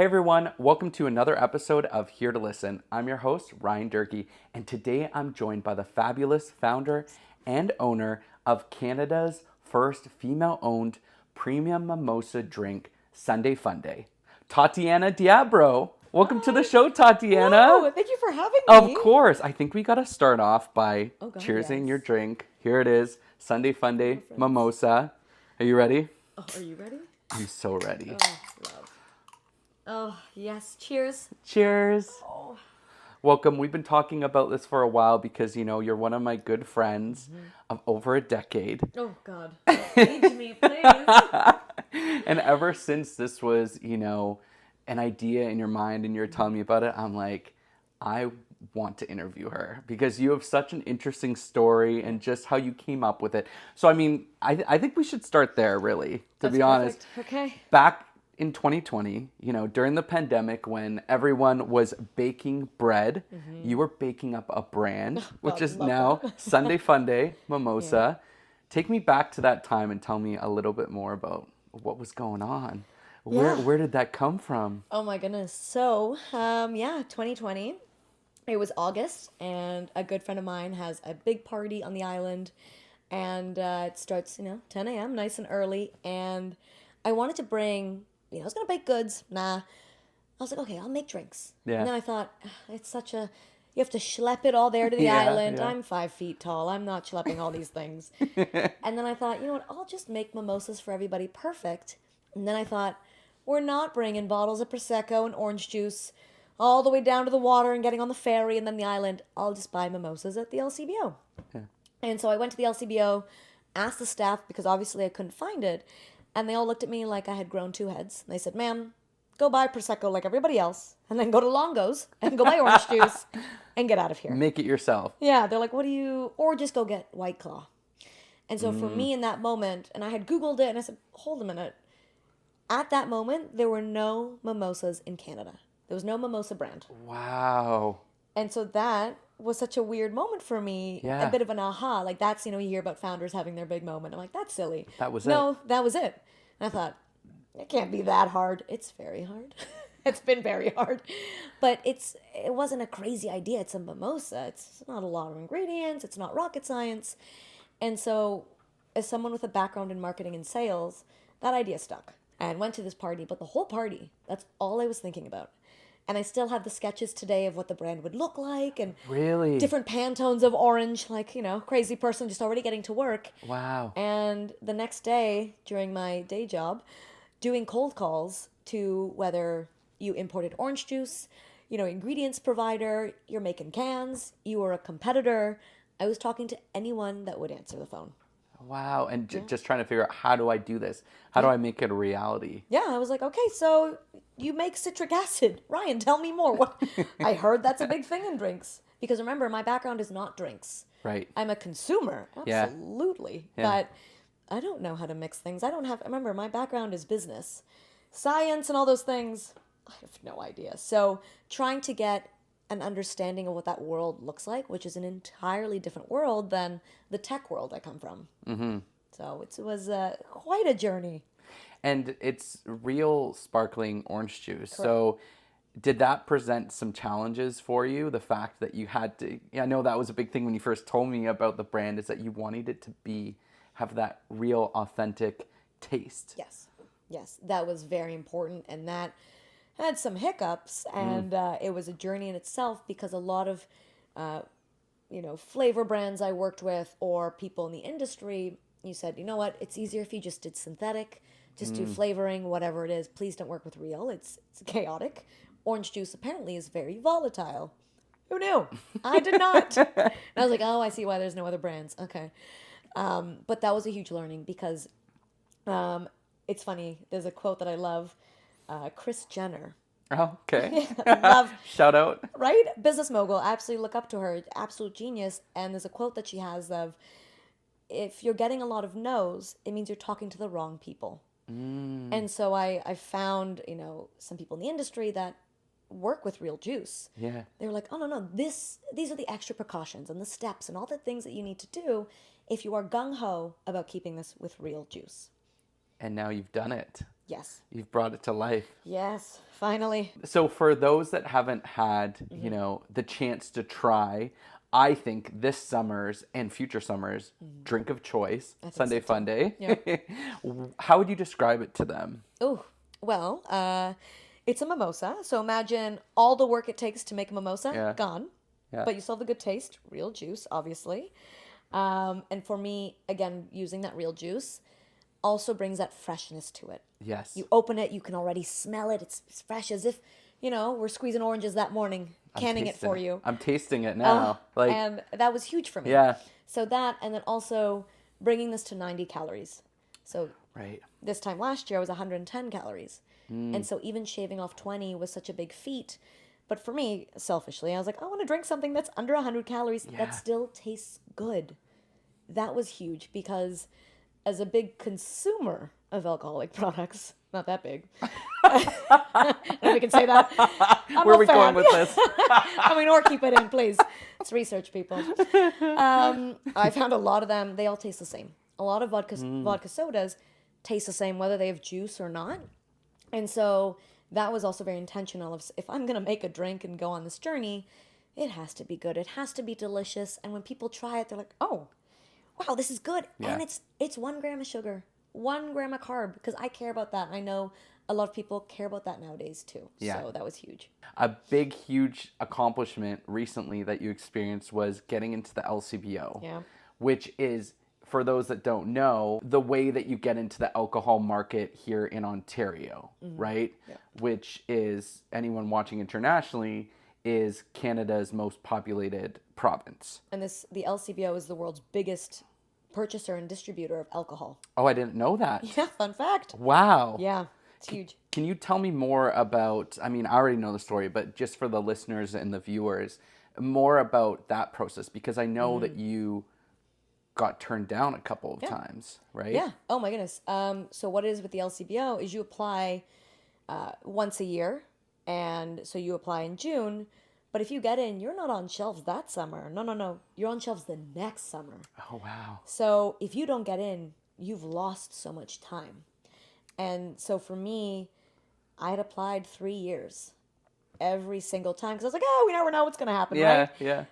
everyone, welcome to another episode of Here to Listen. I'm your host, Ryan Durgy, and today I'm joined by the fabulous founder and owner of Canada's first female-owned premium mimosa drink, Sunday Funday, Tatiana de Abreu. Welcome to the show, Tatiana. Oh, thank you for having me. Of course. I think we got to start off by cheersing yes. your drink. Here it is, Sunday Funday mimosa. Are you ready? Oh, are you ready? I'm so ready. Oh, love. Oh, yes. Cheers. Cheers. Oh. Welcome. We've been talking about this for a while because, you know, you're one of my good friends of over a decade. Oh, God. Age me, please. And ever since this was, you know, an idea in your mind and you're telling me about it, I'm like, I want to interview her because you have such an interesting story and just how you came up with it. So, I mean, I think we should start there, really, to be honest. Okay. Back in 2020, you know, during the pandemic when everyone was baking bread, you were baking up a brand, which is now Sunday Funday Mimosa. Take me back to that time and tell me a little bit more about what was going on. Where did that come from? Oh, my goodness. So, 2020. It was August, and a good friend of mine has a big party on the island, and it starts, 10 a.m., nice and early, and I wanted to bring, I was going to bake goods. I was like, okay, I'll make drinks. Yeah. And then I thought, it's you have to schlep it all there to the island. Yeah. I'm 5 feet tall. I'm not schlepping all these things. And then I thought, you know what, I'll just make mimosas for everybody. Perfect. And then I thought, we're not bringing bottles of Prosecco and orange juice all the way down to the water and getting on the ferry and then the island. I'll just buy mimosas at the LCBO. Yeah. And so I went to the LCBO, asked the staff, because obviously I couldn't find it, and they all looked at me like I had grown 2 heads. And they said, ma'am, go buy Prosecco like everybody else, and then go to Longo's and go buy orange juice and get out of here. Make it yourself. Yeah, they're like, or just go get White Claw. And so for me in that moment, and I had Googled it, and I said, hold a minute. At that moment, there were no mimosas in Canada. There was no mimosa brand. Wow. And so that was such a weird moment for me. Yeah. A bit of an aha. Like that's, you hear about founders having their big moment. I'm like, that's silly. That was it. No, that was it. And I thought, it can't be that hard. It's very hard. It's been very hard. But it wasn't a crazy idea. It's a mimosa. It's not a lot of ingredients. It's not rocket science. And so as someone with a background in marketing and sales, that idea stuck. And went to this party, but the whole party, that's all I was thinking about. And I still have the sketches today of what the brand would look like and really different Pantones of orange, like, crazy person just already getting to work. Wow. And the next day, during my day job, doing cold calls to whether you imported orange juice, ingredients provider, you're making cans, you were a competitor. I was talking to anyone that would answer the phone. Wow. And just trying to figure out, how do I do this? How do I make it a reality? Yeah, I was like, okay, so you make citric acid. Ryan, tell me more. What? I heard that's a big thing in drinks. Because remember, my background is not drinks. Right. I'm a consumer. Absolutely. Yeah. But I don't know how to mix things. Remember, my background is business. Science and all those things, I have no idea. So trying to get an understanding of what that world looks like, which is an entirely different world than the tech world I come from. Mm-hmm. So it was quite a journey. And it's real sparkling orange juice. Correct. So did that present some challenges for you? The fact that you had to, I know that was a big thing when you first told me about the brand, is that you wanted it to have that real authentic taste. Yes, that was very important. And that had some hiccups, and it was a journey in itself because a lot of, flavor brands I worked with or people in the industry, you said, you know what, it's easier if you just did synthetic, just do flavoring, whatever it is. Please don't work with real. It's chaotic. Orange juice apparently is very volatile. Who knew? I did not. And I was like, oh, I see why there's no other brands. Okay. But that was a huge learning because it's funny. There's a quote that I love. Kris Jenner. Oh, okay. Love. Shout out. Right? Business mogul. I absolutely look up to her. Absolute genius. And there's a quote that she has of, if you're getting a lot of no's, it means you're talking to the wrong people. And so I found, some people in the industry that work with real juice. Yeah. They were like, oh, no, these are the extra precautions and the steps and all the things that you need to do if you are gung-ho about keeping this with real juice. And now you've done it. Yes. You've brought it to life. Yes, finally. So for those that haven't had, the chance to try, I think this summer's and future summers drink of choice, Sunday so, Funday. Yeah. How would you describe it to them? Oh, well, it's a mimosa. So imagine all the work it takes to make a mimosa, Yeah. gone. Yeah. But you still have the good taste, real juice, obviously. And for me, again, using that real juice also brings that freshness to it. Yes. You open it, you can already smell it. It's fresh as if, we're squeezing oranges that morning, canning it for you. I'm tasting it now. And that was huge for me. Yeah. So that, and then also bringing this to 90 calories. So Right. this time last year, I was 110 calories. And so even shaving off 20 was such a big feat. But for me, selfishly, I was like, I want to drink something that's under 100 calories that still tastes good. That was huge because as a big consumer of alcoholic products, not that big. If we can say that. Where are we going with this? Or keep it in, please. It's research, people. I found a lot of them, they all taste the same. A lot of vodka sodas taste the same, whether they have juice or not. And so that was also very intentional of, if I'm going to make a drink and go on this journey, it has to be good. It has to be delicious. And when people try it, they're like, oh, wow, this is good. Yeah. And it's 1 gram of sugar, 1 gram of carb, because I care about that. I know a lot of people care about that nowadays too. Yeah. So that was huge. A big, huge accomplishment recently that you experienced was getting into the LCBO. Yeah. Which is, for those that don't know, the way that you get into the alcohol market here in Ontario, right? Yeah. Which is, anyone watching internationally, is Canada's most populated province. And the LCBO is the world's biggest purchaser and distributor of alcohol. Oh, I didn't know that. Yeah, fun fact. Wow. Yeah, it's huge. Can you tell me more about, I already know the story, but just for the listeners and the viewers, more about that process? Because I know that you got turned down a couple of times, right? Yeah. Oh my goodness. So what it is with the LCBO is you apply once a year, and so you apply in June. But if you get in, you're not on shelves that summer. No. You're on shelves the next summer. Oh, wow. So if you don't get in, you've lost so much time. And so for me, I had applied 3 years every single time because I was like, oh, we never know what's going to happen, right? Yeah.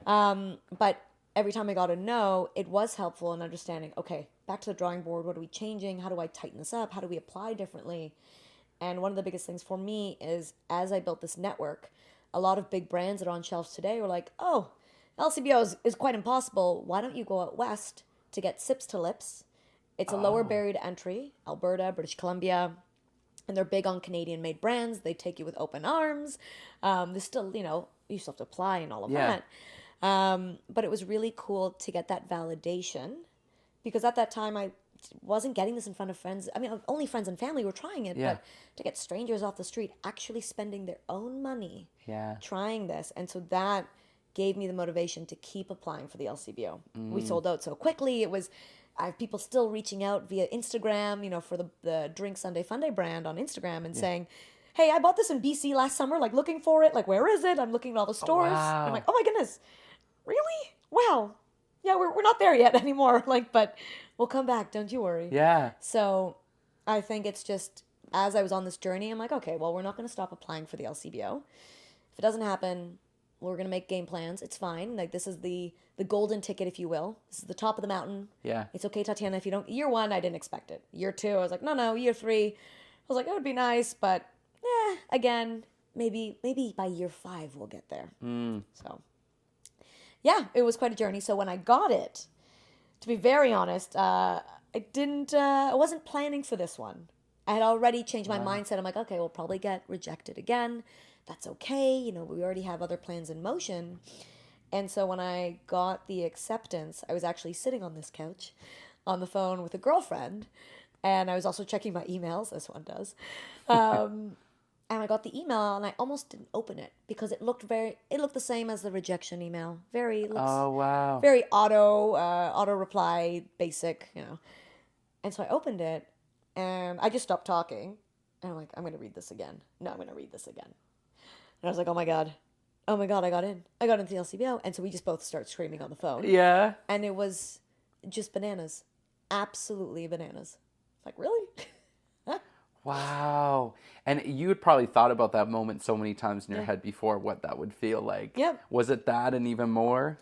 But every time I got a no, it was helpful in understanding, okay, back to the drawing board. What are we changing? How do I tighten this up? How do we apply differently? And one of the biggest things for me is, as I built this network, a lot of big brands that are on shelves today were like, oh, LCBO is quite impossible. Why don't you go out west to get Sips to Lips? It's a lower barrier to entry, Alberta, British Columbia, and they're big on Canadian-made brands. They take you with open arms. There's still, you still have to apply and all of that. But it was really cool to get that validation because at that time I wasn't getting this in front of friends. Only friends and family were trying it, but to get strangers off the street actually spending their own money trying this. And so that gave me the motivation to keep applying for the LCBO. We sold out so quickly. I have people still reaching out via Instagram, for the Drink Sunday Funday brand on Instagram and saying, hey, I bought this in BC last summer, looking for it. Where is it? I'm looking at all the stores. Wow. I'm like, oh my goodness, really? Wow. Yeah, we're not there yet anymore. But we'll come back. Don't you worry. Yeah. So I think it's just, as I was on this journey, I'm like, okay, well, we're not going to stop applying for the LCBO. If it doesn't happen, we're going to make game plans. It's fine. This is the golden ticket, if you will. This is the top of the mountain. Yeah. It's okay, Tatiana, if you don't. Year 1, I didn't expect it. Year 2, I was like, no. Year 3, I was like, it would be nice, but again, maybe by year 5 we'll get there. So, yeah, it was quite a journey. So when I got it, to be very honest, I wasn't planning for this one. I had already changed my mindset. I'm like, okay, we'll probably get rejected again. That's okay. We already have other plans in motion. And so when I got the acceptance, I was actually sitting on this couch on the phone with a girlfriend. And I was also checking my emails, as one does. And I got the email and I almost didn't open it because it looked the same as the rejection email. Oh, wow. Very auto reply, basic, And so I opened it and I just stopped talking. And I'm like, I'm going to read this again. No, I'm going to read this again. And I was like, oh my God, I got in. I got into the LCBO. And so we just both start screaming on the phone. Yeah. And it was just bananas. Absolutely bananas. Like, really? Wow. And you had probably thought about that moment so many times in your Yeah. head before, what that would feel like. Yep. Was it that and even more?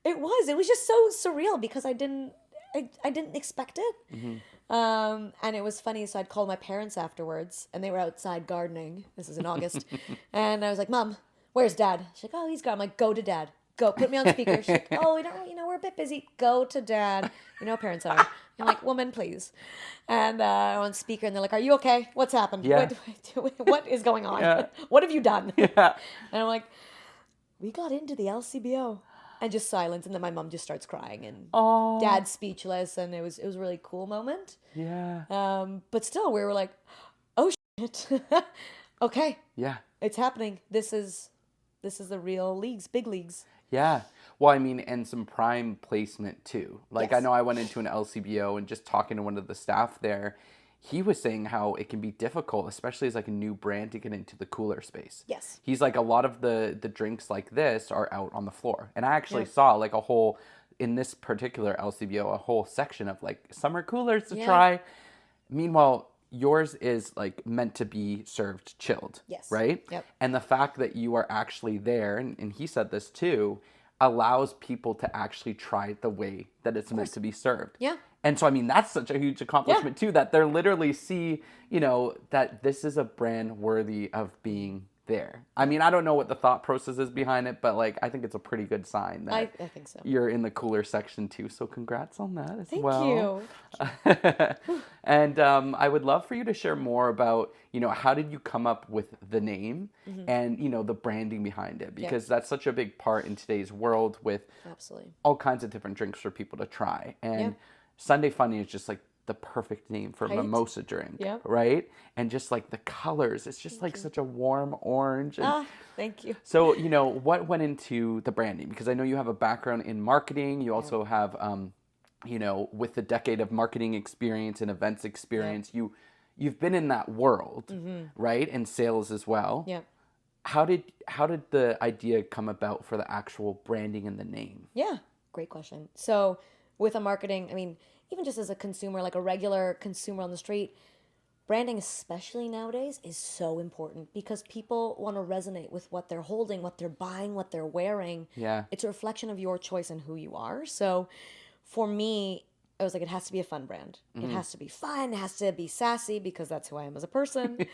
It was just so surreal because I didn't expect it. And it was funny. So I'd called my parents afterwards, and they were outside gardening. This is in August, and I was like, "Mom, where's Dad?" She's like, "Oh, he's gone." I'm like, "Go to Dad. Go. Put me on speaker." She's like, "Oh, we don't. We're a bit busy. Go to Dad." You know how parents are. I'm like, "Woman, please." And I'm on speaker, and they're like, "Are you okay? What's happened? Yeah. What is going on? Yeah. What have you done?" Yeah. And I'm like, "We got into the LCBO." And just silence, and then my mom just starts crying, and Oh. Dad's speechless, and it was a really cool moment. Yeah. But still, we were like, "Oh shit, okay, Yeah. it's happening. This is the real leagues, big leagues." Yeah. Well, I mean, and some prime placement too. Like, I Yes. know I went into an LCBO and just talking to one of the staff there, he was saying how it can be difficult, especially as like a new brand, to get into the cooler space. Yes. He's like, a lot of the drinks like this are out on the floor. And I actually Yeah. saw like a whole, in this particular LCBO, a whole section of like summer coolers to Yeah. try. Meanwhile, yours is like meant to be served chilled, Yes. right? Yep. And the fact that you are actually there, and he said this too, allows people to actually try it the way that it's meant to be served. Yeah. And so, I mean, that's such a huge accomplishment too, that they're literally see, that this is a brand worthy of being there. I mean, I don't know what the thought process is behind it, but like, I think it's a pretty good sign that I think so. you're in the cooler section too. So congrats on that as Thank well. you. And I would love for you to share more about, how did you come up with the name and, the branding behind it? Because that's such a big part in today's world with Absolutely. all kinds of different drinks for people to try. And Yeah. Sunday Funday is just like the perfect name for a Right. mimosa drink, Yeah. right? And just like the colors, it's just like such a warm orange. And Thank you. so, what went into the branding? Because I know you have a background in marketing. You also have, with the decade of marketing experience and events experience, you've been in that world, right? And sales as well. Yeah. How did the idea come about for the actual branding and the name? Yeah. Great question. So with a marketing, I mean, even just as a consumer, like a regular consumer on the street, branding, especially nowadays, is so important because people want to resonate with what they're holding, what they're buying, what they're wearing. Yeah. It's a reflection of your choice and who you are. So for me, I was like, it has to be a fun brand. It has to be fun. It has to be sassy because that's who I am as a person.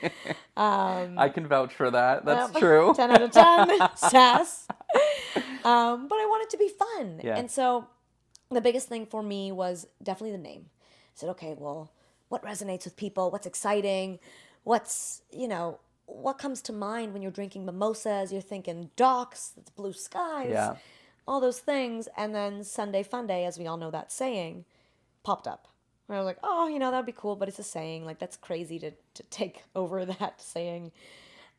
I can vouch for that. That's true. 10 out of 10, sass. But I want it to be fun. Yeah. And so the biggest thing for me was definitely the name. I said, okay, well, what resonates with people? What's exciting? What's, what comes to mind when you're drinking mimosas? You're thinking docks, it's blue skies, Yeah. all those things. And then Sunday Funday, as we all know that saying, popped up. And I was like, oh, that'd be cool, but it's a saying. Like, that's crazy to take over that saying.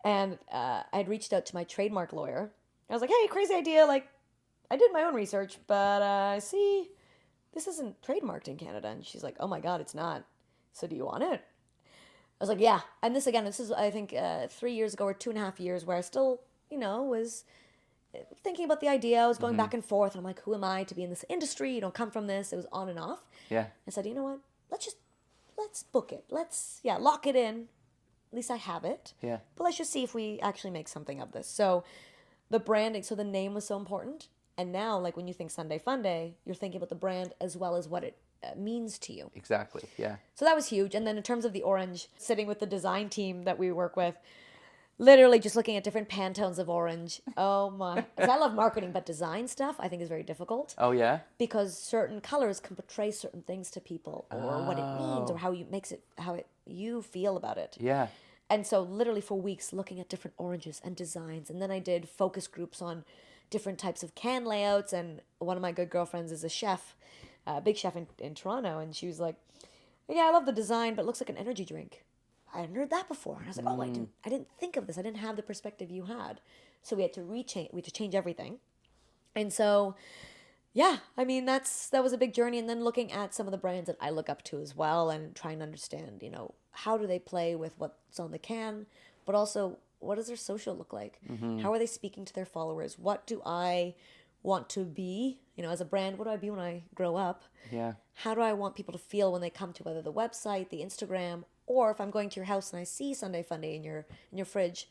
And I'd reached out to my trademark lawyer. I was like, hey, crazy idea. Like, I did my own research, but I see this isn't trademarked in Canada. And she's like, oh my God, it's not. So do you want it? I was like, yeah. And this is, I think, 3 years ago or 2.5 years where I still, was thinking about the idea. I was going back and forth. And I'm like, who am I to be in this industry? You don't come from this. It was on and off. Yeah. I said, you know what? Let's book it. Let's lock it in. At least I have it. Yeah. But let's just see if we actually make something of this. So the branding, so the name was so important. And now, like when you think Sunday Funday, you're thinking about the brand as well as what it means to you. Exactly. Yeah. So that was huge. And then in terms of the orange, sitting with the design team that we work with, literally just looking at different Pantones of orange. Oh my. 'Cause I love marketing, but design stuff I think is very difficult. Oh yeah. Because certain colors can portray certain things to people or what it means or how you feel about it. Yeah. And so literally for weeks looking at different oranges and designs. And then I did focus groups on different types of can layouts. And one of my good girlfriends is a chef, a big chef in Toronto. And she was like, yeah, I love the design, but it looks like an energy drink. I hadn't heard that before. And I was like, oh, I didn't think of this. I didn't have the perspective you had. So we had to change everything. And so, yeah, I mean, that was a big journey. And then looking at some of the brands that I look up to as well and trying to understand, how do they play with what's on the can, but also what does their social look like? How are they speaking to their followers? What do I want to be, as a brand? What do I be when I grow up? Yeah. How do I want people to feel when they come to whether the website, the Instagram, Or if I'm going to your house and I see Sunday Funday in your fridge,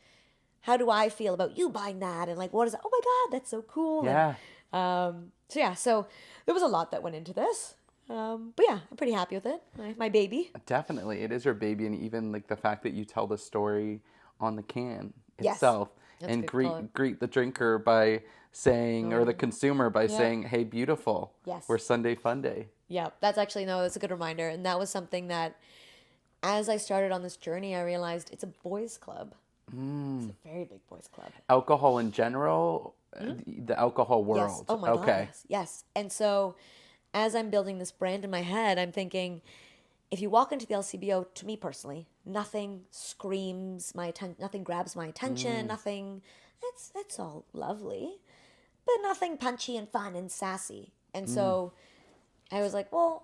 how do I feel about you buying that? And like, what is it? Oh my God, that's so cool. Yeah. And, so there was a lot that went into this. But yeah, I'm pretty happy with it. My baby. Definitely. It is your baby. And even like the fact that you tell the story on the can Yes. itself That's a and good call. greet the drinker by saying, or the consumer by Yeah. saying, hey, beautiful. Yes. We're Sunday Funday. Yeah, that's actually, no, that's a good reminder. And that was something that as I started on this journey, I realized it's a boys' club. It's a very big boys' club. Alcohol in general, the alcohol world. Yes. Oh my God. Yes. And so as I'm building this brand in my head, I'm thinking, if you walk into the LCBO, to me personally, nothing screams my attention, nothing grabs my attention, nothing. It's all lovely, but nothing punchy and fun and sassy. And so I was like, well,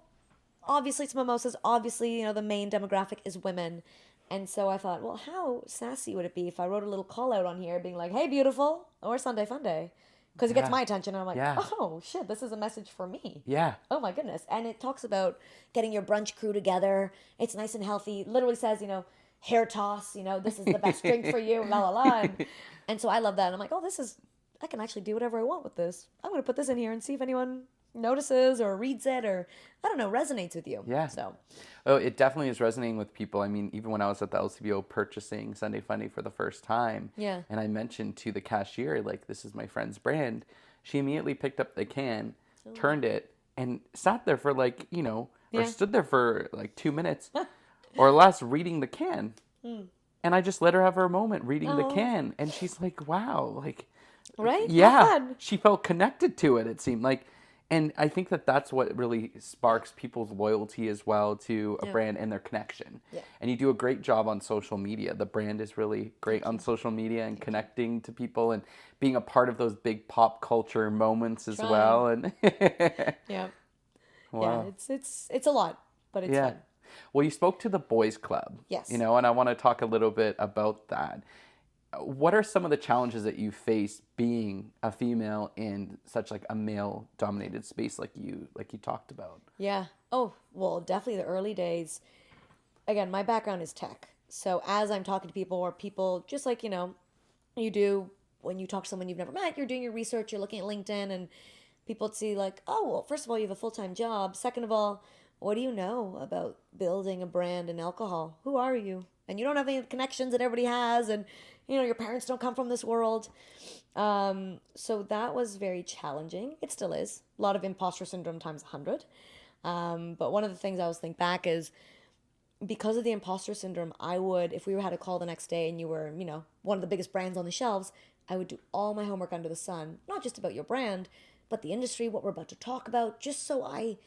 obviously it's mimosas. Obviously, the main demographic is women. And so I thought, well, how sassy would it be if I wrote a little call out on here being like, hey, beautiful, or Sunday Funday? Because it gets my attention. And I'm like, oh, shit, this is a message for me. Yeah. Oh, my goodness. And it talks about getting your brunch crew together. It's nice and healthy. Literally says, hair toss, this is the best drink for you, la, la, la. And so I love that. And I'm like, oh, I can actually do whatever I want with this. I'm going to put this in here and see if anyone notices or reads it or, I don't know, resonates with you. Yeah. So. Oh, it definitely is resonating with people. I mean, even when I was at the LCBO purchasing Sunday Funday for the first time, Yeah. and I mentioned to the cashier, like, this is my friend's brand, she immediately picked up the can, turned it, and sat there for like, or stood there for like 2 minutes or less reading the can. And I just let her have her moment reading the can. And she's like, wow, like, Right? yeah, she felt connected to it, it seemed like. And I think that that's what really sparks people's loyalty as well to a brand and their connection. Yeah. And you do a great job on social media. The brand is really great on social media and connecting to people and being a part of those big pop culture moments as well. And Yeah. wow. Yeah, it's a lot, but it's fun. Well, you spoke to the boys club. Yes. And I want to talk a little bit about that. What are some of the challenges that you face being a female in such like a male dominated space like you talked about? Yeah. Oh, well, definitely the early days. Again, my background is tech. So as I'm talking to people or people just like, you do when you talk to someone you've never met, you're doing your research, you're looking at LinkedIn and people would see like, oh, well, first of all, you have a full-time job. Second of all, what do you know about building a brand in alcohol? Who are you? And you don't have any connections that everybody has and your parents don't come from this world. So that was very challenging. It still is. A lot of imposter syndrome times 100. But one of the things I always think back is because of the imposter syndrome, I would, if we had a call the next day and you were, one of the biggest brands on the shelves, I would do all my homework under the sun, not just about your brand, but the industry, what we're about to talk about, just so I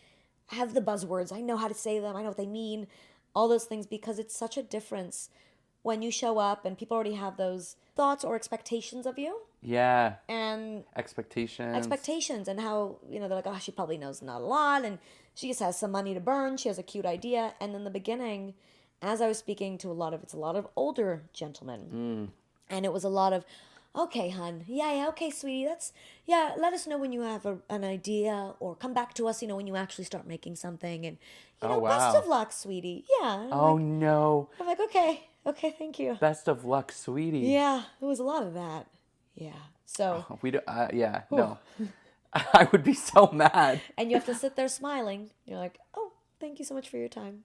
have the buzzwords. I know how to say them. I know what they mean, all those things, because it's such a difference when you show up and people already have those thoughts or expectations of you. Yeah. And Expectations and how, they're like, oh, she probably knows not a lot and she just has some money to burn. She has a cute idea. And in the beginning, as I was speaking to a lot of older gentlemen. And it was a lot of, okay, hun. Yeah, okay, sweetie. Let us know when you have an idea or come back to us, when you actually start making something. And, best of luck, sweetie. Yeah. No. I'm like, okay, thank you. Best of luck, sweetie. Yeah, it was a lot of that. Yeah. So. We don't, no. I would be so mad. And you have to sit there smiling. You're like, oh, thank you so much for your time.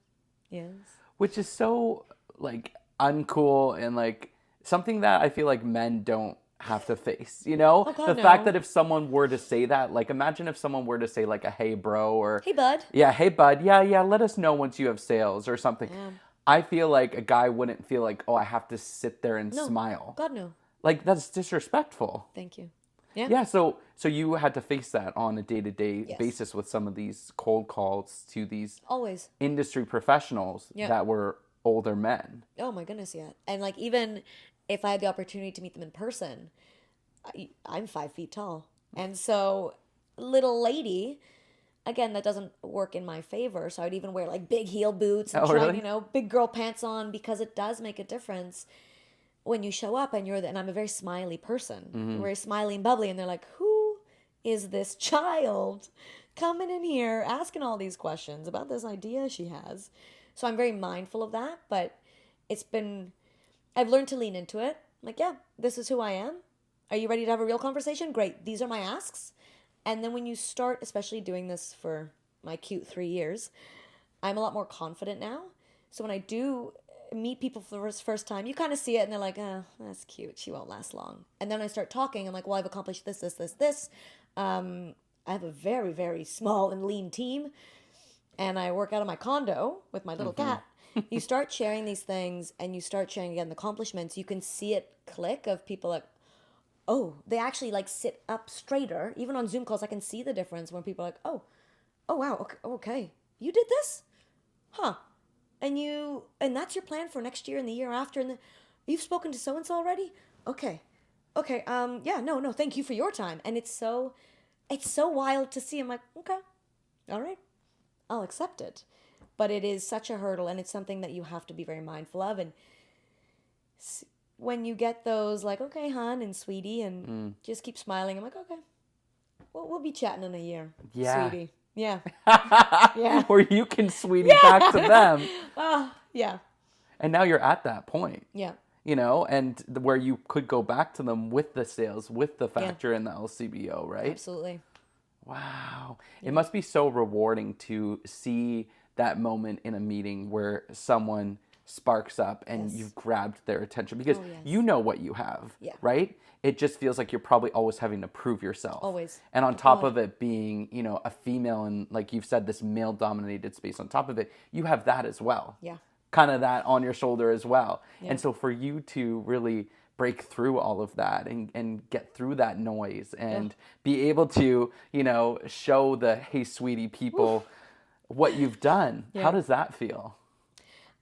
Yes. Which is so, like, uncool and, like, something that I feel like men don't have to face, Oh, God, the fact that if someone were to say that, like, imagine if someone were to say, like, a hey, bro, or... Hey, bud. Yeah, hey, bud. Yeah, let us know once you have sales or something. Yeah. I feel like a guy wouldn't feel like, oh, I have to sit there and smile. God, no. Like, that's disrespectful. Thank you. Yeah. Yeah, so you had to face that on a day-to-day basis with some of these cold calls to these always industry professionals that were older men. Oh my goodness, yeah. And like even if I had the opportunity to meet them in person, I'm 5 feet tall. And so little lady, again, that doesn't work in my favor. So I'd even wear like big heel boots and really? Big girl pants on because it does make a difference when you show up and and I'm a very smiley person, very smiley and bubbly. And they're like, who is this child coming in here asking all these questions about this idea she has? So I'm very mindful of that, but I've learned to lean into it. I'm like, yeah, this is who I am. Are you ready to have a real conversation? Great. These are my asks. And then when you start, especially doing this for my cute 3 years, I'm a lot more confident now. So when I do meet people for the first time, you kind of see it and they're like, oh, that's cute. She won't last long. And then I start talking. I'm like, well, I've accomplished this, this, this, this. I have a very, very small and lean team. And I work out of my condo with my little cat. You start sharing these things and you start sharing again the accomplishments. You can see it click of people like, oh, they actually like sit up straighter. Even on Zoom calls, I can see the difference when people are like, oh wow, okay. You did this? Huh. And that's your plan for next year and the year after, and you've spoken to so and so already? Okay. Yeah, no, thank you for your time. And it's so wild to see. I'm like, okay, all right, I'll accept it. But it is such a hurdle, and it's something that you have to be very mindful of. And when you get those like, okay, hon and sweetie, and just keep smiling, I'm like, okay, we'll be chatting in a year, sweetie. Yeah. Yeah. Or you can sweetie back to them. Yeah. And now you're at that point. Yeah. And where you could go back to them with the sales, with the factor and the LCBO, right? Absolutely. Wow. Yeah. It must be so rewarding to see that moment in a meeting where someone sparks up and you've grabbed their attention because you know what you have, right? It just feels like you're probably always having to prove yourself. Always. And on top of it being, a female and like you've said, this male dominated space on top of it, you have that as well. Yeah. Kind of that on your shoulder as well. Yeah. And so for you to really break through all of that and get through that noise and be able to, show the, hey, sweetie people, what you've done. Yeah. How does that feel?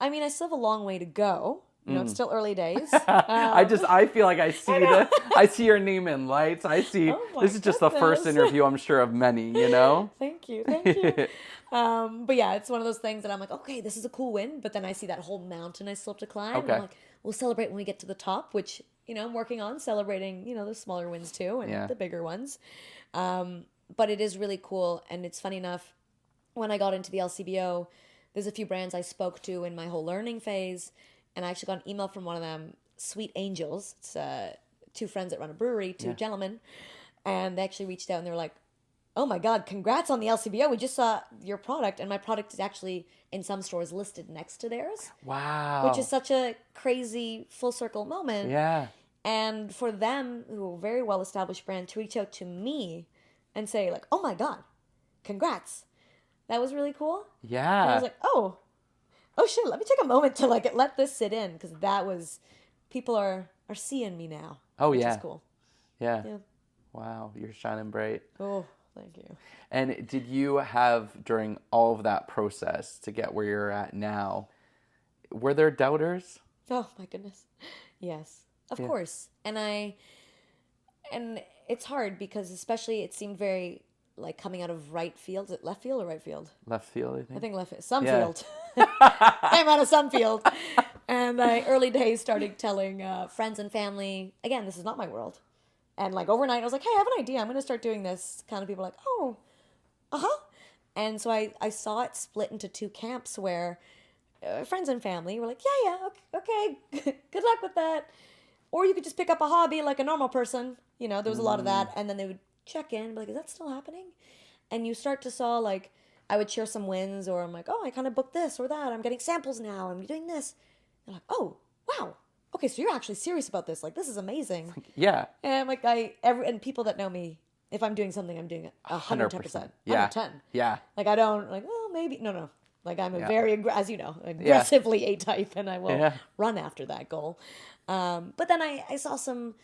I mean, I still have a long way to go. It's still early days. I feel like I see your name in lights. This is just the first interview, I'm sure, of many, Thank you. But yeah, it's one of those things that I'm like, okay, this is a cool win. But then I see that whole mountain I still have to climb. Okay. I'm like, we'll celebrate when we get to the top, which, I'm working on celebrating, the smaller wins too and the bigger ones. But it is really cool. And it's funny enough, when I got into the LCBO, there's a few brands I spoke to in my whole learning phase. And I actually got an email from one of them, Sweet Angels. It's two friends that run a brewery, two gentlemen. And they actually reached out and they were like, oh my God, congrats on the LCBO. We just saw your product. And my product is actually in some stores listed next to theirs. Wow. Which is such a crazy full circle moment. Yeah. And for them, who are a very well-established brand, to reach out to me and say like, oh my God, congrats. That was really cool. Yeah. And I was like, oh shit, let me take a moment to let this sit in, because people are seeing me now. Oh, which yeah. is cool. Yeah. Wow, you're shining bright. Oh, thank you. And did you have, during all of that process to get where you're at now, were there doubters? Oh my goodness. Yes, of course. And it's hard because especially it seemed very like coming out of right field. Is it left field or right field? Left field, I think. I think left field. Some field. Came out of some field. And I early days started telling friends and family, again, this is not my world. And like overnight, I was like, hey, I have an idea. I'm going to start doing this. Kind of people like, oh, uh-huh. And so I saw it split into two camps where friends and family were like, yeah, okay, good luck with that. Or you could just pick up a hobby like a normal person. There was a lot of that. And then they would check in and be like, is that still happening? And you start to saw like, I would share some wins, or I'm like, oh, I kind of booked this or that. I'm getting samples now. I'm doing this. They're like, oh, wow. Okay, so you're actually serious about this. Like, this is amazing. Yeah. And I'm like, and people that know me, if I'm doing something, I'm doing it 110%. Yeah. 110. Yeah. Like, I don't, like, well, maybe. No. Like, I'm a very, as you know, aggressively A-type, and I will run after that goal. But then I saw some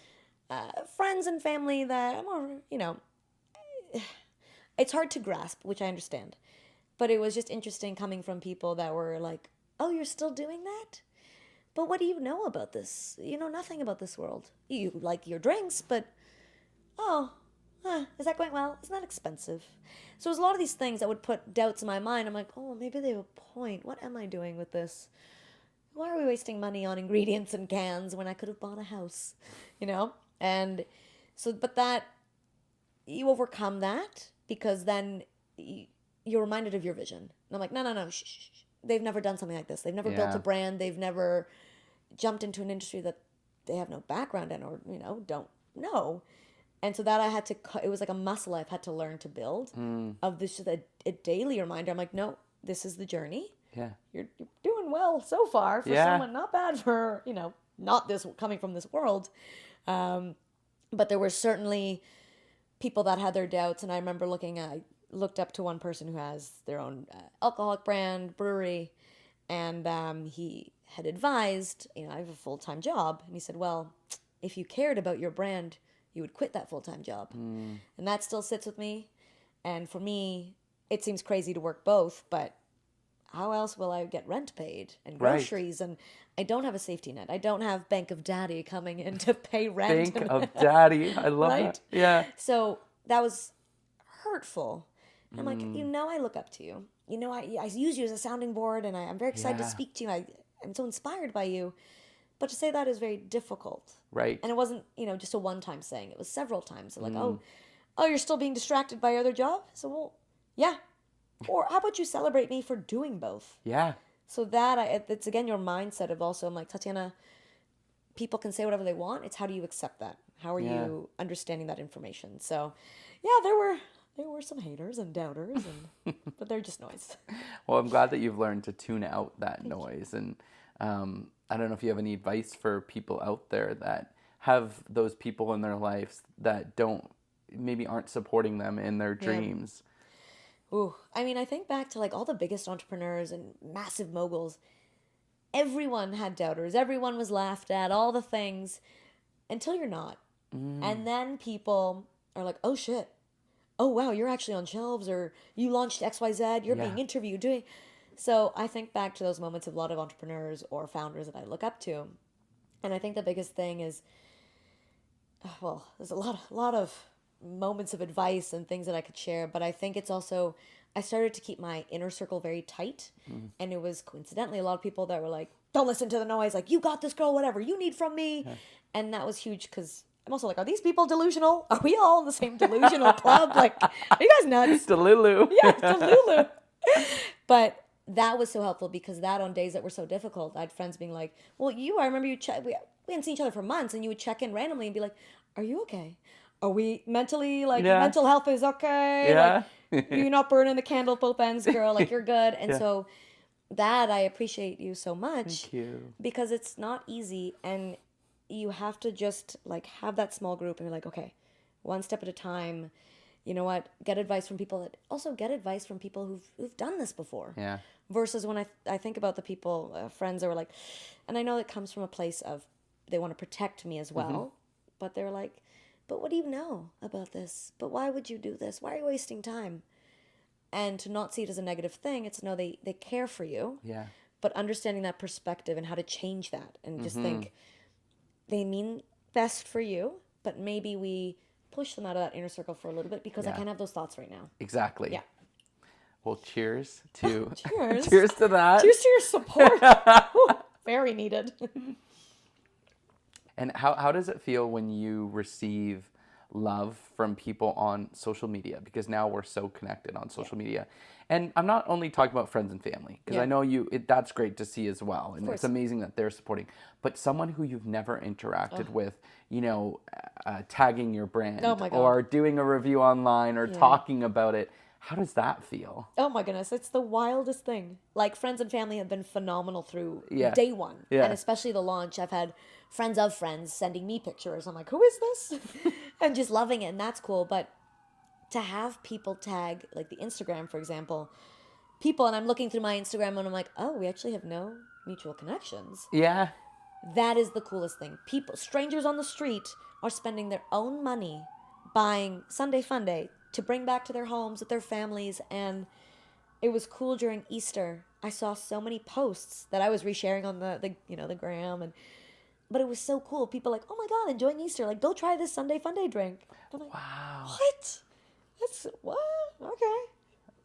friends and family that I'm more, it's hard to grasp, which I understand. But it was just interesting coming from people that were like, oh, you're still doing that? But what do you know about this? You know nothing about this world. You like your drinks, but, is that going well? Isn't that expensive? So there's a lot of these things that would put doubts in my mind. I'm like, oh, maybe they have a point. What am I doing with this? Why are we wasting money on ingredients and cans when I could have bought a house? And so, but that, you overcome that because then you're reminded of your vision. And I'm like, no, shh. they've never done something like this. They've never built a brand. They've never jumped into an industry that they have no background in, or, don't know. And so that I had to, it was like a muscle I've had to learn to build of this, just a daily reminder. I'm like, no, this is the journey. Yeah. You're doing well so far for someone, not bad for, not this coming from this world. But there were certainly people that had their doubts. And I remember I looked up to one person who has their own alcoholic brand, brewery. And he had advised, I have a full-time job. And he said, well, if you cared about your brand, you would quit that full-time job. And that still sits with me. And for me, it seems crazy to work both, but how else will I get rent paid and groceries? Right. And I don't have a safety net. I don't have Bank of Daddy coming in to pay rent. Bank of Daddy. I love that. Yeah. So that was hurtful. I'm like, I look up to you. I use you as a sounding board, and I'm very excited to speak to you. I'm so inspired by you. But to say that is very difficult. Right. And it wasn't, just a one-time saying. It was several times. Like, oh, you're still being distracted by your other job? So, well, yeah. Or how about you celebrate me for doing both? Yeah. So that, it's again your mindset of also, I'm like, Tatiana, people can say whatever they want. It's how do you accept that? How are you understanding that information? So, yeah, there were some haters and doubters, but they're just noise. Well, I'm glad that you've learned to tune out that noise. And I don't know if you have any advice for people out there that have those people in their lives that maybe aren't supporting them in their dreams. Ooh, I think back to like all the biggest entrepreneurs and massive moguls. Everyone had doubters. Everyone was laughed at, all the things, until you're not. And then people are like, oh shit. Oh wow, you're actually on shelves, or you launched XYZ, you're being interviewed, So I think back to those moments of a lot of entrepreneurs or founders that I look up to. And I think the biggest thing is, there's a lot of moments of advice and things that I could share, but I think it's also, I started to keep my inner circle very tight. And it was coincidentally a lot of people that were like, don't listen to the noise, like, you got this, girl, whatever you need from me. And that was huge, because I'm also like, are these people delusional? Are we all in the same delusional club? Like, are you guys nuts? Delulu. Yeah, Delulu. But that was so helpful, because that on days that were so difficult, I had friends being like, well, I remember we hadn't seen each other for months, and you would check in randomly and be like, are you okay? Are we mentally, mental health is okay? Yeah. Like, you're not burning the candle at both ends, girl. Like, you're good. And so that, I appreciate you so much. Thank you. Because it's not easy, and you have to just have that small group, and you're like, okay, one step at a time. You know what? Get advice from people that also get advice from people who've done this before. Yeah. Versus when I think about the people, friends that were like, and I know it comes from a place of they want to protect me as well, but they're like, but what do you know about this? But why would you do this? Why are you wasting time? And to not see it as a negative thing, it's no, they care for you. Yeah. But understanding that perspective and how to change that, and just think they mean best for you, but maybe we push them out of that inner circle for a little bit, because I can't have those thoughts right now. Exactly. Yeah. Well, cheers to cheers. Cheers to that. Cheers to your support. Ooh, very needed. And how does it feel when you receive love from people on social media? Because now we're so connected on social media. And I'm not only talking about friends and family, because I know that's great to see as well. And it's amazing that they're supporting. But someone who you've never interacted with, tagging your brand or doing a review online or talking about it. How does that feel? Oh my goodness, it's the wildest thing. Like, friends and family have been phenomenal through day one. Yeah. And especially the launch. I've had friends of friends sending me pictures. I'm like, who is this? And just loving it, and that's cool. But to have people tag, like the Instagram, for example, people, and I'm looking through my Instagram and I'm like, oh, we actually have no mutual connections. Yeah. That is the coolest thing. People, strangers on the street, are spending their own money buying Sunday Funday to bring back to their homes with their families. And it was cool during Easter. I saw so many posts that I was resharing on the gram, but it was so cool. People like, oh my God, enjoying Easter. Like, go try this Sunday Funday drink. I'm like, wow. What? That's what? Okay.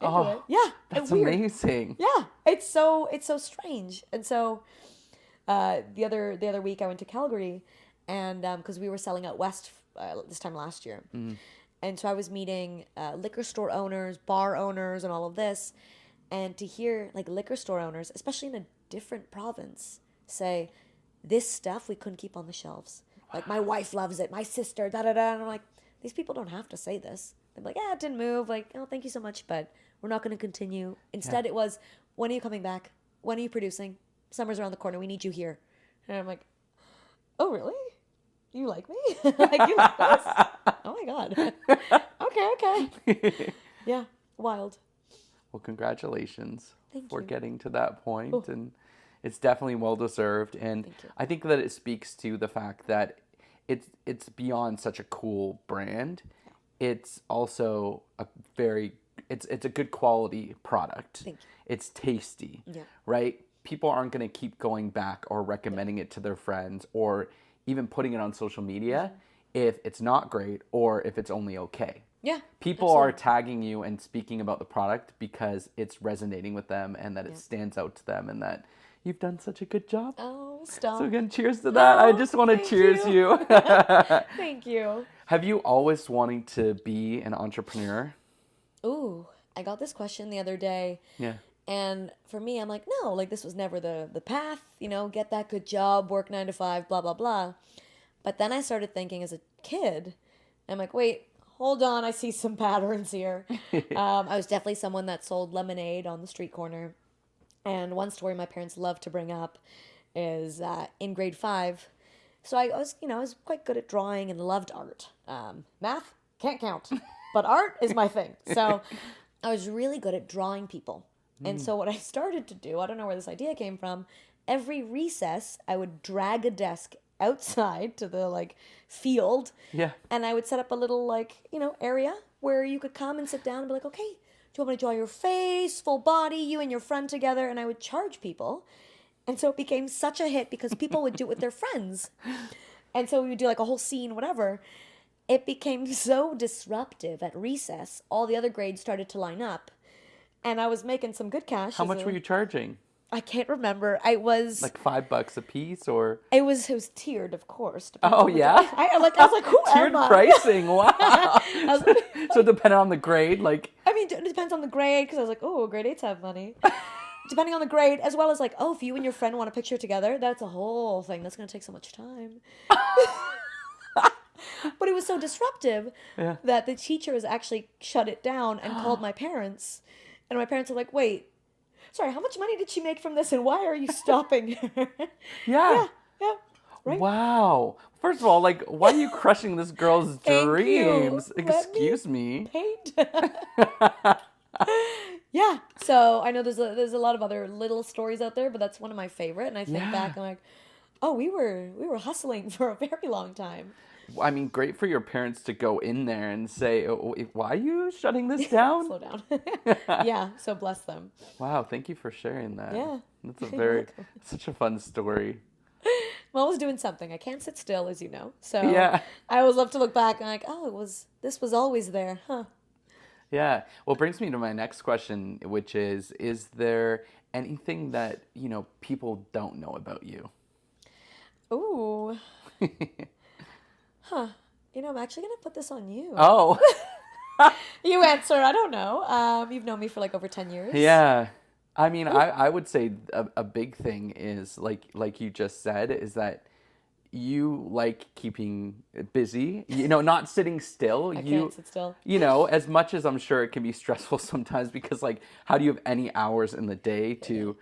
Oh, yeah. That's amazing. Yeah. It's so strange. And so the other week I went to Calgary, and because we were selling out west this time last year. And so I was meeting liquor store owners, bar owners, and all of this. And to hear like liquor store owners, especially in a different province, say, this stuff we couldn't keep on the shelves. Like, my wife loves it, my sister, da da da. And I'm like, these people don't have to say this. They're like, yeah, it didn't move. Like, oh, thank you so much, but we're not going to continue. Instead, it was, when are you coming back? When are you producing? Summer's around the corner. We need you here. And I'm like, oh, really? You like me? Like, you like this? Oh my God. Okay. Yeah, wild. Well, congratulations Thank for you. getting to that point, and it's definitely well deserved. And Thank you. I think that it speaks to the fact that it's beyond such a cool brand. It's also a very it's a good quality product. Thank you. It's tasty, Yeah. right? People aren't going to keep going back or recommending it to their friends or even putting it on social media if it's not great or if it's only okay. Yeah. People are tagging you and speaking about the product because it's resonating with them and that it stands out to them and that you've done such a good job. Oh, stop. So again, cheers to that. I just want to cheers you. Thank you. Have you always wanting to be an entrepreneur? Ooh, I got this question the other day. Yeah. And for me, I'm like, no, like this was never the path, get that good job, work 9 to 5, blah, blah, blah. But then I started thinking as a kid, I'm like, wait, hold on, I see some patterns here. I was definitely someone that sold lemonade on the street corner. And one story my parents love to bring up is in grade 5. So I was quite good at drawing and loved art. Math, can't count. But art is my thing. So I was really good at drawing people. And so what I started to do, I don't know where this idea came from, every recess I would drag a desk outside to the field. Yeah. And I would set up a little area where you could come and sit down and be like, okay, do you want me to draw your face, full body, you and your friend together? And I would charge people. And so it became such a hit because people would do it with their friends. And so we would do like a whole scene, whatever. It became so disruptive at recess. All the other grades started to line up. And I was making some good cash. How much were you charging? I can't remember. I was like $5 a piece, or it was tiered, of course. Oh yeah. I was like, who tiered am I? pricing. Wow. So depending on the grade, I mean, it depends on the grade because I was like, oh, grade 8s have money. Depending on the grade, as well as like, oh, if you and your friend want a picture together, that's a whole thing. That's going to take so much time. But it was so disruptive that the teachers actually shut it down and called my parents. And my parents were like, wait, sorry, how much money did she make from this and why are you stopping her? Yeah. Right? Wow. First of all, why are you crushing this girl's dreams? Excuse me. Paint. Yeah. So I know there's a lot of other little stories out there, but that's one of my favorite. And I think back, I'm like, oh, we were hustling for a very long time. I mean, great for your parents to go in there and say, oh, why are you shutting this down? Slow down. Yeah, so bless them. Wow, thank you for sharing that. Yeah. That's such a fun story. I'm always doing something. I can't sit still, as you know. So I always love to look back and like, oh, this was always there, huh? Yeah. Well, it brings me to my next question, which is there anything that, people don't know about you? Ooh. Huh. I'm actually going to put this on you. Oh. You answer. I don't know. You've known me for over 10 years. Yeah. I mean, I would say a big thing is, like you just said, is that you like keeping busy, not sitting still. I can't sit still. As much as I'm sure it can be stressful sometimes because, how do you have any hours in the day to,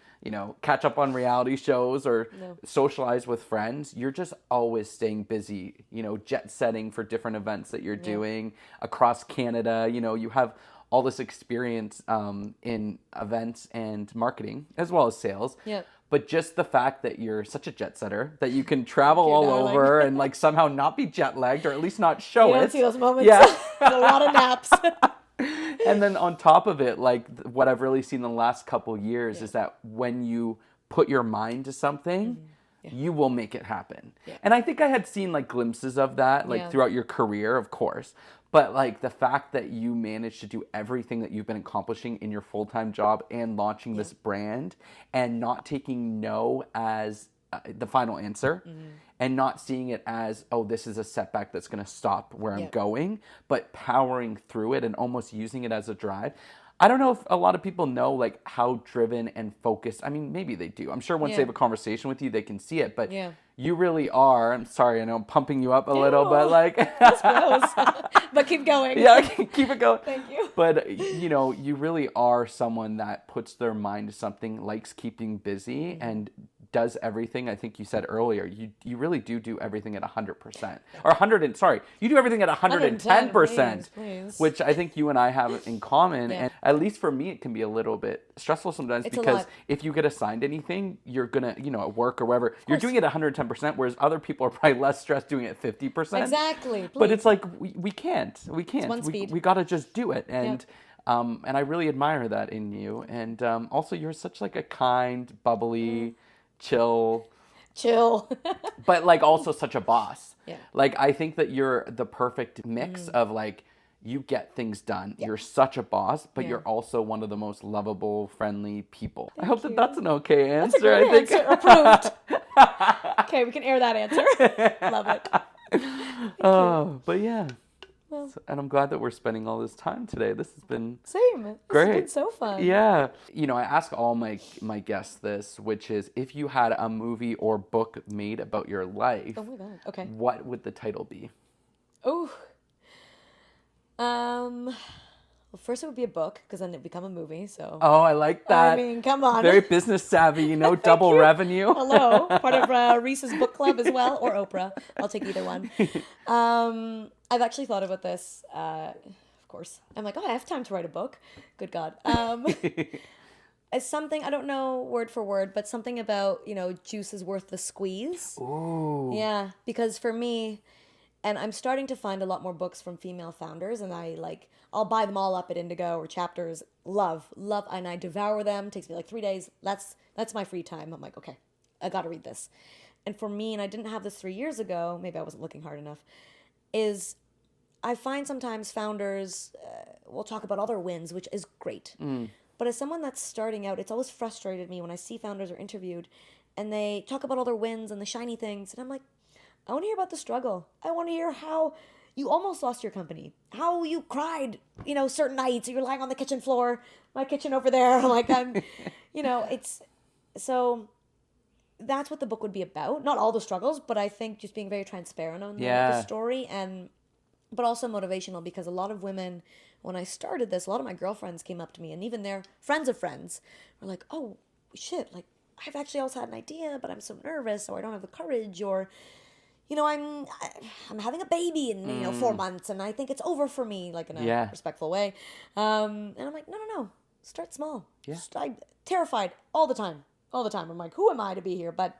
catch up on reality shows or socialize with friends? You're just always staying busy, jet setting for different events that you're doing across Canada. You have all this experience in events and marketing as well as sales. Yeah. But just the fact that you're such a jet setter, that you can travel all over and somehow not be jet lagged or at least not show it. You don't see those moments. Yeah. A lot of naps. And then on top of it, what I've really seen in the last couple years is that when you put your mind to something, you will make it happen. Yeah. And I think I had seen glimpses of that throughout your career, of course. But the fact that you managed to do everything that you've been accomplishing in your full-time job and launching this brand and not taking no as the final answer and not seeing it as, oh, this is a setback that's going to stop where I'm going, but powering through it and almost using it as a drive. I don't know if a lot of people know like how driven and focused. I mean, maybe they do. I'm sure once they have a conversation with you, they can see it. But Yeah. you really are. I'm sorry, I know I'm pumping you up a little, but Ew. like, That's gross. But keep going. yeah, keep it going. Thank you. But you know, you really are someone that puts their mind to something, likes keeping busy, and does everything. I think you said earlier, you really do everything at 100%. Or 100 and sorry, you do everything at 110%, please. which I think you and I have in common. Yeah. And at least for me, it can be a little bit stressful sometimes It's a because lot. if you get assigned anything, you're gonna, you know, at work or wherever, you're doing it at 110%, whereas other people are probably less stressed doing it at 50%. Exactly. But it's like we can't. one speed. We gotta just do it. And I really admire that in you. And also, you're such like a kind, bubbly, chill, but like also such a boss. Yeah. Like I think that you're the perfect mix of like you get things done. You're such a boss, but you're also one of the most lovable, friendly people. I hope that that's an okay answer. That's a great answer. Approved. Okay, we can air that answer. Love it. Oh, but yeah. Well, And I'm glad that we're spending all this time today. This has been same. This great. has been so fun. Yeah. You know, I ask all my guests this, which is if you had a movie or book made about your life, Oh my god. Okay. what would the title be? Oh. Well, first it would be a book because then it'd become a movie. So. Oh, I like that. I mean, come on. Very business savvy, you know, double you. revenue. Hello, part of Reese's book club as well, or Oprah. I'll take either one. I've actually thought about this. Of course, I'm like, oh, I have time to write a book. Good God. As something I don't know word for word, but something about juice is worth the squeeze. Ooh. Yeah, because for me, and I'm starting to find a lot more books from female founders, and I'll buy them all up at Indigo or Chapters. Love, and I devour them. It takes me like 3 days. That's my free time. I'm like, okay, I got to read this. And for me, and I didn't have this 3 years ago, maybe I wasn't looking hard enough, is I find sometimes founders will talk about all their wins, which is great. But as someone that's starting out, it's always frustrated me when I see founders are interviewed and they talk about all their wins and the shiny things. And I'm like, I want to hear about the struggle. I want to hear how you almost lost your company, how you cried, certain nights. You're lying on the kitchen floor, my kitchen over there. Like it's so that's what the book would be about. Not all the struggles, but I think just being very transparent on the story but also motivational because a lot of women, when I started this, a lot of my girlfriends came up to me and even their friends of friends were like, oh, shit, like I've actually also had an idea, but I'm so nervous or I don't have the courage or, I'm having a baby in, 4 months and I think it's over for me, like in a respectful way. And I'm like, no, start small. Yeah. I'm terrified all the time. I'm like, who am I to be here? But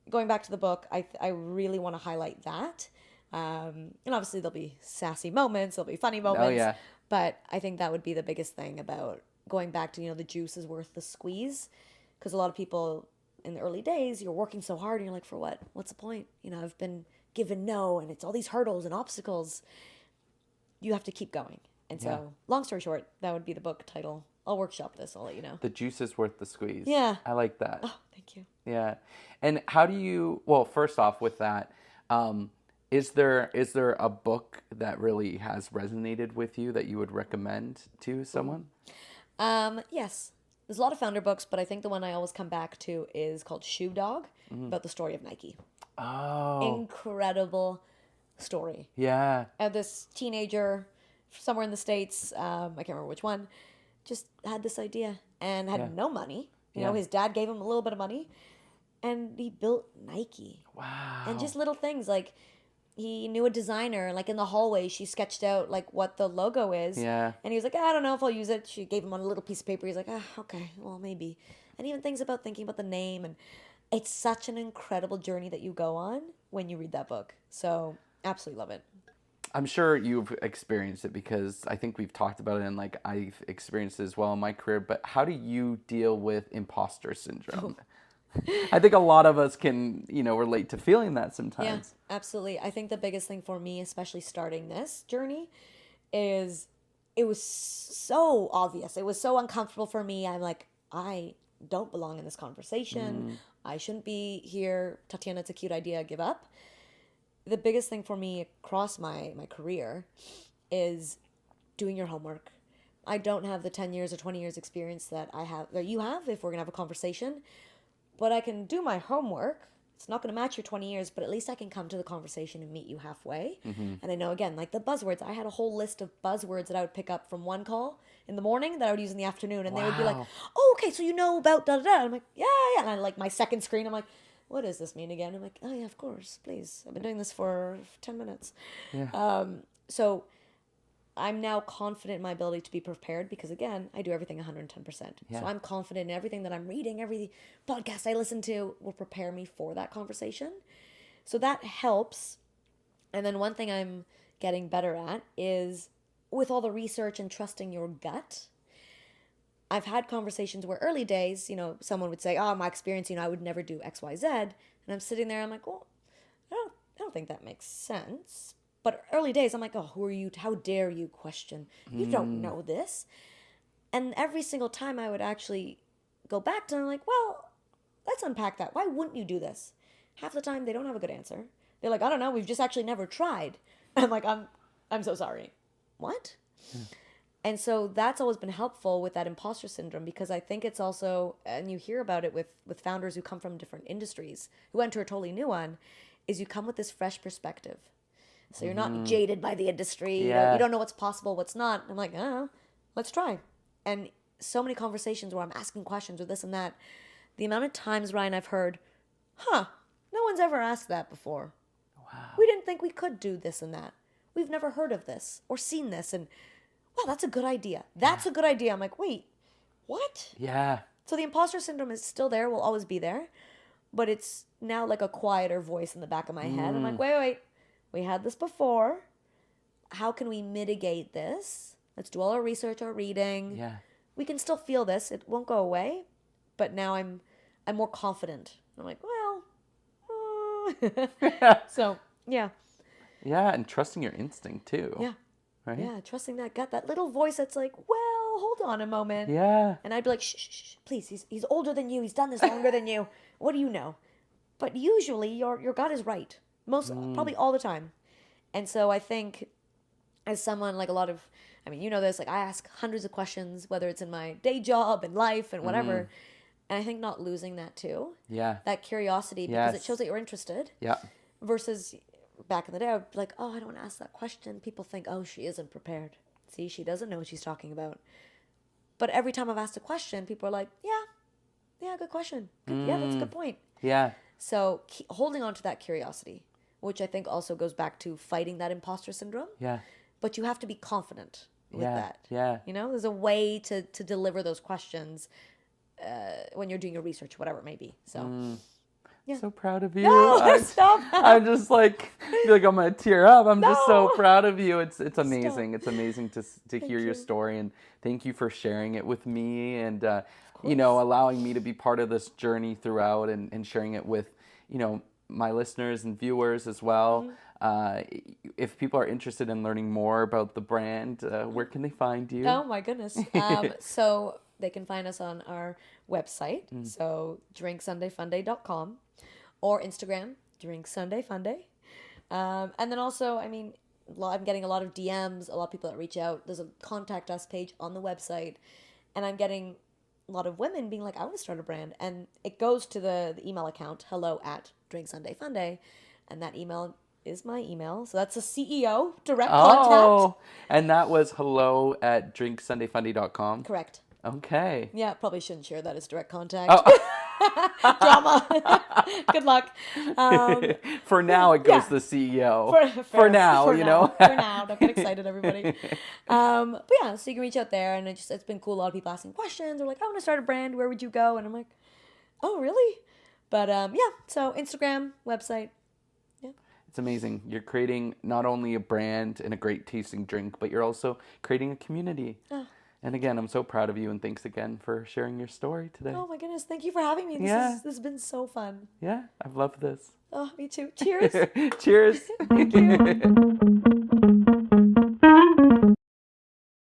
going back to the book, I really want to highlight that. And obviously there'll be sassy moments, there'll be funny moments. Oh, yeah. But I think that would be the biggest thing about going back to, the juice is worth the squeeze. Because a lot of people in the early days, you're working so hard and you're like, for what? What's the point? I've been given no and it's all these hurdles and obstacles. You have to keep going. And so, long story short, that would be the book title. I'll workshop this. I'll let you know. The juice is worth the squeeze. Yeah. I like that. Oh, thank you. Yeah. And how do you, well, first off with that, is there a book that really has resonated with you that you would recommend to someone? Yes. There's a lot of founder books, but I think the one I always come back to is called Shoe Dog, about the story of Nike. Oh. Incredible story. Yeah. Of this teenager somewhere in the States, I can't remember which one, just had this idea and had no money. His dad gave him a little bit of money and he built Nike. Wow. And just little things like he knew a designer, like in the hallway, she sketched out like what the logo is. Yeah. And he was like, I don't know if I'll use it. She gave him on a little piece of paper. He's like, okay, well, maybe. And even things about thinking about the name. And it's such an incredible journey that you go on when you read that book. So absolutely love it. I'm sure you've experienced it because I think we've talked about it and like I've experienced it as well in my career. But how do you deal with imposter syndrome? I think a lot of us can, relate to feeling that sometimes. Yeah, absolutely. I think the biggest thing for me, especially starting this journey, is it was so obvious. It was so uncomfortable for me. I'm like, I don't belong in this conversation. I shouldn't be here. Tatiana, it's a cute idea. Give up. The biggest thing for me across my career is doing your homework. I don't have the 10 years or 20 years experience that I have, that you have, if we're going to have a conversation, but I can do my homework. It's not going to match your 20 years, but at least I can come to the conversation and meet you halfway. And I know, again, like the buzzwords, I had a whole list of buzzwords that I would pick up from one call in the morning that I would use in the afternoon. And they would be like, oh, okay, so you know about da-da-da. I'm like, yeah. And I like my second screen, I'm like, what does this mean again? I'm like, oh, yeah, of course, please. I've been doing this for 10 minutes. Yeah. So I'm now confident in my ability to be prepared because, again, I do everything 110%. Yeah. So I'm confident in everything that I'm reading, every podcast I listen to will prepare me for that conversation. So that helps. And then one thing I'm getting better at is with all the research and trusting your gut. I've had conversations where early days, someone would say, oh, my experience, I would never do X, Y, Z. And I'm sitting there, I'm like, well, I don't think that makes sense. But early days, I'm like, oh, who are you? How dare you question? You don't know this. And every single time I would actually go back to them, I'm like, well, let's unpack that. Why wouldn't you do this? Half the time, they don't have a good answer. They're like, I don't know. We've just actually never tried. I'm like, I'm so sorry. What? And so that's always been helpful with that imposter syndrome, because I think it's also, and you hear about it with founders who come from different industries, who enter a totally new one, is you come with this fresh perspective. So you're not jaded by the industry. Yeah. You don't know what's possible, what's not. I'm like, let's try. And so many conversations where I'm asking questions or this and that. The amount of times, Ryan, I've heard, no one's ever asked that before. Wow. We didn't think we could do this and that. We've never heard of this or seen this. And, wow, that's a good idea. That's a good idea. I'm like, wait, what? Yeah. So the imposter syndrome is still there, will always be there. But it's now like a quieter voice in the back of my head. I'm like, wait. We had this before. How can we mitigate this? Let's do all our research, our reading. Yeah. We can still feel this. It won't go away. But now I'm more confident. I'm like, so, yeah. Yeah, and trusting your instinct too. Yeah. Right? Yeah, trusting that gut, that little voice that's like, well, hold on a moment. Yeah. And I'd be like, shh, please. He's older than you. He's done this longer than you. What do you know? But usually your gut is right. Probably all the time. And so I think as someone, like a lot of, this, like I ask hundreds of questions, whether it's in my day job and life and whatever. And I think not losing that too. Yeah. That curiosity, because it shows that you're interested. Yeah. Versus back in the day, I'd be like, oh, I don't want to ask that question. People think, oh, she isn't prepared. See, she doesn't know what she's talking about. But every time I've asked a question, people are like, yeah, good question. Yeah, that's a good point. Yeah. So holding on to that curiosity, which I think also goes back to fighting that imposter syndrome. Yeah. But you have to be confident with that. Yeah. There's a way to deliver those questions when you're doing your research, whatever it may be. So, yeah. So proud of you. No, stop. I'm just like, I feel like I'm gonna tear up. I'm just so proud of you. It's amazing. Stop. It's amazing to hear your story, and thank you for sharing it with me, and course. Allowing me to be part of this journey throughout, and sharing it with my listeners and viewers as well. If people are interested in learning more about the brand, where can they find you? Oh my goodness. So they can find us on our website. So drinksundayfunday.com or Instagram, drinksundayfunday. And then also, I'm getting a lot of DMs, a lot of people that reach out. There's a contact us page on the website, and I'm getting a lot of women being like, I want to start a brand. And it goes to the email account, hello@drinksundayfunday. And that email is my email. So that's a CEO direct contact. Oh, and that was hello@drinksundayfunday.com. Correct. Okay. Yeah, probably shouldn't share that as direct contact. Oh. Drama. Good luck. For now, it goes to the CEO. For now. For now. Don't get excited, everybody. But yeah, so you can reach out there, and it's been cool. A lot of people asking questions. They're like, I want to start a brand. Where would you go? And I'm like, oh, really? But so Instagram, website. Yeah. It's amazing. You're creating not only a brand and a great tasting drink, but you're also creating a community. Oh. And again, I'm so proud of you, and thanks again for sharing your story today. Oh my goodness, thank you for having me. This has been so fun. Yeah, I've loved this. Oh, me too. Cheers. Cheers. Thank you.